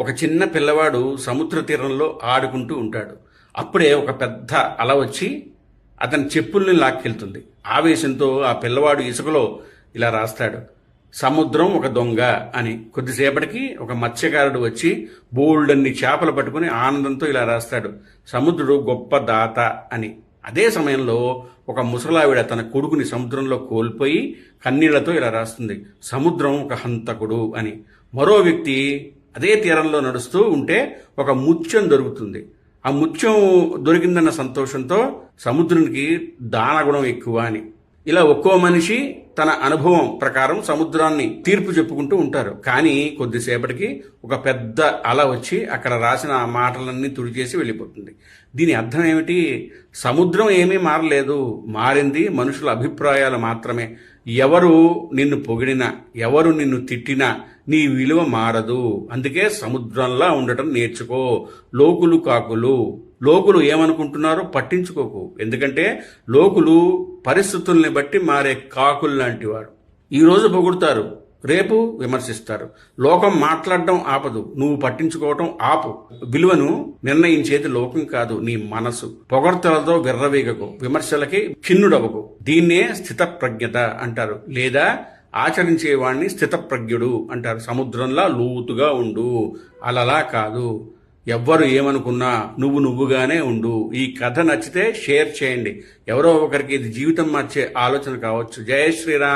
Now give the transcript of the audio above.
ఒక చిన్న పిల్లవాడు సముద్ర తీరంలో ఆడుకుంటూ ఉంటాడు. అప్పుడే ఒక పెద్ద అల వచ్చి అతని చెప్పుల్ని లాక్కెళ్తుంది. ఆవేశంతో ఆ పిల్లవాడు ఇసుకలో ఇలా రాస్తాడు, సముద్రం ఒక దొంగ అని. కొద్దిసేపటికి ఒక మత్స్యకారుడు వచ్చి బోల్డన్ని చేపలు పట్టుకుని ఆనందంతో ఇలా రాస్తాడు, సముద్రుడు గొప్ప దాత అని. అదే సమయంలో ఒక ముసలావిడ తన కొడుకుని సముద్రంలో కోల్పోయి కన్నీళ్లతో ఇలా రాస్తుంది, సముద్రం ఒక హంతకుడు అని. మరో వ్యక్తి అదే తీరంలో నడుస్తూ ఉంటే ఒక ముత్యం దొరుకుతుంది. ఆ ముత్యం దొరికిందన్న సంతోషంతో సముద్రునికి దానగుణం ఎక్కువ అని. ఇలా ఒక్కో మనిషి తన అనుభవం ప్రకారం సముద్రాన్ని తీర్పు చెప్పుకుంటూ ఉంటారు. కానీ కొద్దిసేపటికి ఒక పెద్ద అల వచ్చి అక్కడ రాసిన ఆ మాటలన్నీ తుడిచేసి వెళ్ళిపోతుంది. దీని అర్థం ఏమిటి? సముద్రం ఏమీ మారలేదు, మారింది మనుషుల అభిప్రాయాలు మాత్రమే. ఎవరు నిన్ను పొగిడినా, ఎవరు నిన్ను తిట్టినా నీ విలువ మారదు. అందుకే సముద్రంలా ఉండటం నేర్చుకో. లోకులు కాకులు, లోకులు ఏమనుకుంటున్నారో పట్టించుకోకు. ఎందుకంటే లోకులు పరిస్థితుల్ని బట్టి మారే కాకులు లాంటి వాడు. ఈరోజు పొగుడుతారు, రేపు విమర్శిస్తారు. లోకం మాట్లాడడం ఆపదు, నువ్వు పట్టించుకోవటం ఆపు. విలువను నిర్ణయించేది లోకం కాదు, నీ మనసు. పొగడ్తలతో విర్రవీగకు, విమర్శలకి ఖిన్నుడవకు. దీన్నే స్థితప్రజ్ఞత అంటారు, లేదా ఆచరించేవాణ్ణి స్థితప్రజ్ఞుడు అంటారు. సముద్రంలా లోతుగా ఉండు, అలలా కాదు. ఎవ్వరు ఏమనుకున్నా నువ్వుగానే ఉండు. ఈ కథ నచ్చితే షేర్ చేయండి. ఎవరో ఒకరికి ఇది జీవితం మార్చే ఆలోచన కావచ్చు. జయ శ్రీరామ్.